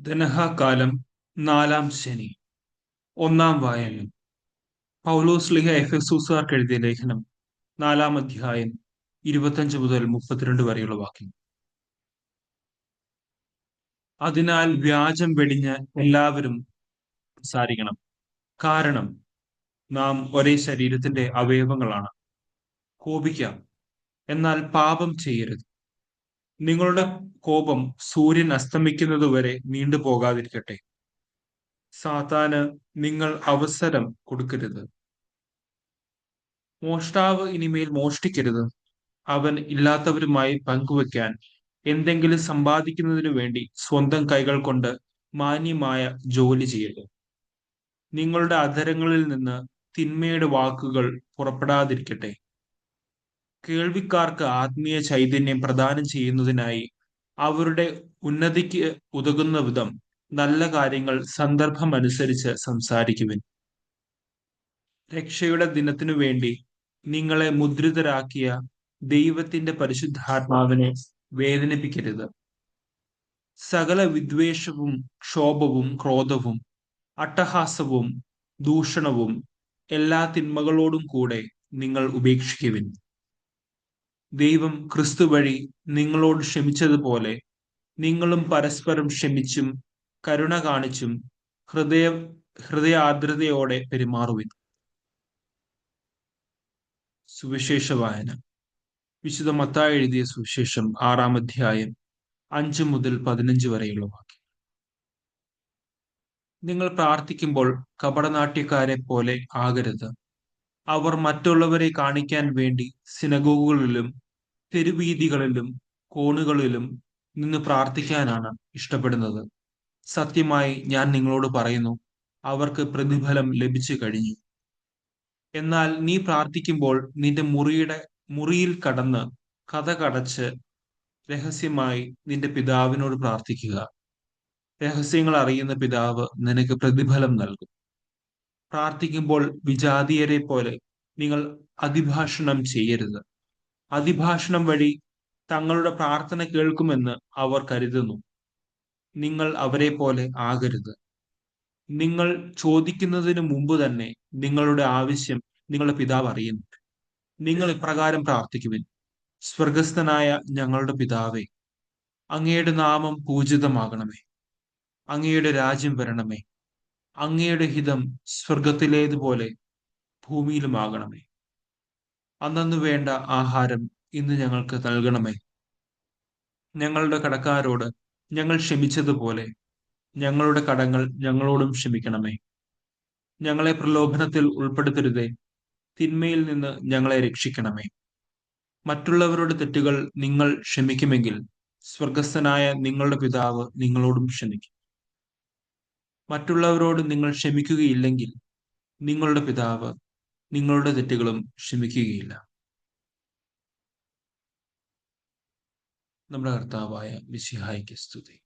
ധനഹാകാലം നാലാം ശനി. ഒന്നാം വായന. പൗലോസ് ശ്ലീഹ എഫെസൂസുകാർക്ക് എഴുതിയ ലേഖനം 4-ാം അധ്യായം 25 മുതൽ 32 വരെയുള്ള വാക്യം. അതിനാൽ വ്യാജം വെടിഞ്ഞ് എല്ലാവരും സംസാരിക്കണം. കാരണം നാം ഒരേ ശരീരത്തിന്റെ അവയവങ്ങളാണ്. കോപിക്കാം, എന്നാൽ പാപം ചെയ്യരുത്. നിങ്ങളുടെ കോപം സൂര്യൻ അസ്തമിക്കുന്നതുവരെ നീണ്ടുപോകാതിരിക്കട്ടെ. സാത്താന് നിങ്ങൾ അവസരം കൊടുക്കരുത്. മോഷ്ടാവ് ഇനിമേൽ മോഷ്ടിക്കരുത്. അവൻ ഇല്ലാത്തവരുമായി പങ്കുവെക്കാൻ എന്തെങ്കിലും സമ്പാദിക്കുന്നതിനു വേണ്ടി സ്വന്തം കൈകൾ കൊണ്ട് മാന്യമായ ജോലി ചെയ്യട്ടെ. നിങ്ങളുടെ അധരങ്ങളിൽ നിന്ന് തിന്മയുടെ വാക്കുകൾ പുറപ്പെടാതിരിക്കട്ടെ. കേൾവിക്കാർക്ക് ആത്മീയ ചൈതന്യം പ്രദാനം ചെയ്യുന്നതിനായി അവരുടെ ഉന്നതിക്ക് ഉതകുന്ന വിധം നല്ല കാര്യങ്ങൾ സന്ദർഭമനുസരിച്ച് സംസാരിക്കുവിൻ. രക്ഷയുടെ ദിനത്തിനു വേണ്ടി നിങ്ങളെ മുദ്രിതരാക്കിയ ദൈവത്തിന്റെ പരിശുദ്ധാത്മാവിനെ വേദനിപ്പിക്കരുത്. സകല വിദ്വേഷവും, ക്ഷോഭവും, ക്രോധവും, അട്ടഹാസവും, ദൂഷണവും എല്ലാ തിന്മകളോടും കൂടെ നിങ്ങൾ ഉപേക്ഷിക്കുവിൻ. ദൈവം ക്രിസ്തു വഴി നിങ്ങളോട് ക്ഷമിച്ചതുപോലെ നിങ്ങളും പരസ്പരം ക്ഷമിച്ചും കരുണ കാണിച്ചും ഹൃദയാർദ്രതയോടെ പെരുമാറുവിൻ. സുവിശേഷ വായന. വിശുദ്ധ മത്തായി എഴുതിയ സുവിശേഷം 6-ാം അധ്യായം 5 മുതൽ 15 വരെയുള്ള വാക്യം. നിങ്ങൾ പ്രാർത്ഥിക്കുമ്പോൾ കപടനാട്യക്കാരെ പോലെ ആകരുത്. അവർ മറ്റുള്ളവരെ കാണിക്കാൻ വേണ്ടി സിനഗോഗുകളിലും തെരുവീഥികളിലും കോണുകളിലും നിന്ന് പ്രാർത്ഥിക്കാനാണ് ഇഷ്ടപ്പെടുന്നത്. സത്യമായി ഞാൻ നിങ്ങളോട് പറയുന്നു, അവർക്ക് പ്രതിഫലം ലഭിച്ചു കഴിഞ്ഞു. എന്നാൽ നീ പ്രാർത്ഥിക്കുമ്പോൾ നിന്റെ മുറിയിൽ കടന്ന് കതകടച്ച് രഹസ്യമായി നിന്റെ പിതാവിനോട് പ്രാർത്ഥിക്കുക. രഹസ്യങ്ങൾ അറിയുന്ന പിതാവ് നിനക്ക് പ്രതിഫലം നൽകും. പ്രാർത്ഥിക്കുമ്പോൾ വിജാതീയരെ പോലെ നിങ്ങൾ അതിഭാഷണം ചെയ്യരുത്. അതിഭാഷണം വഴി തങ്ങളുടെ പ്രാർത്ഥന കേൾക്കുമെന്ന് അവർ കരുതുന്നു. നിങ്ങൾ അവരെ പോലെ ആകരുത്. നിങ്ങൾ ചോദിക്കുന്നതിന് മുമ്പ് തന്നെ നിങ്ങളുടെ ആവശ്യം നിങ്ങളുടെ പിതാവ് അറിയുന്നു. നിങ്ങൾ ഇപ്രകാരം പ്രാർത്ഥിക്കുവിൻ: സ്വർഗസ്ഥനായ ഞങ്ങളുടെ പിതാവേ, അങ്ങയുടെ നാമം പൂജിതമാകണമേ. അങ്ങയുടെ രാജ്യം വരണമേ. അങ്ങയുടെ ഹിതം സ്വർഗത്തിലേതുപോലെ ഭൂമിയിലുമാകണമേ. അന്നന്ന് വേണ്ട ആഹാരം ഇന്ന് ഞങ്ങൾക്ക് നൽകണമേ. ഞങ്ങളുടെ കടക്കാരോട് ഞങ്ങൾ ക്ഷമിച്ചതുപോലെ ഞങ്ങളുടെ കടങ്ങൾ ഞങ്ങളോടും ക്ഷമിക്കണമേ. ഞങ്ങളെ പ്രലോഭനത്തിൽ ഉൾപ്പെടുത്തരുതേ, തിന്മയിൽ നിന്ന് ഞങ്ങളെ രക്ഷിക്കണമേ. മറ്റുള്ളവരുടെ തെറ്റുകൾ നിങ്ങൾ ക്ഷമിക്കുമെങ്കിൽ സ്വർഗസ്ഥനായ നിങ്ങളുടെ പിതാവ് നിങ്ങളോടും ക്ഷമിക്കും. മറ്റുള്ളവരോട് നിങ്ങൾ ക്ഷമിക്കുകയില്ലെങ്കിൽ നിങ്ങളുടെ പിതാവ് നിങ്ങളുടെ തെറ്റുകളും ക്ഷമിക്കുകയില്ല. നമ്മുടെ കർത്താവായ മിശിഹായ്ക്ക് സ്തുതി.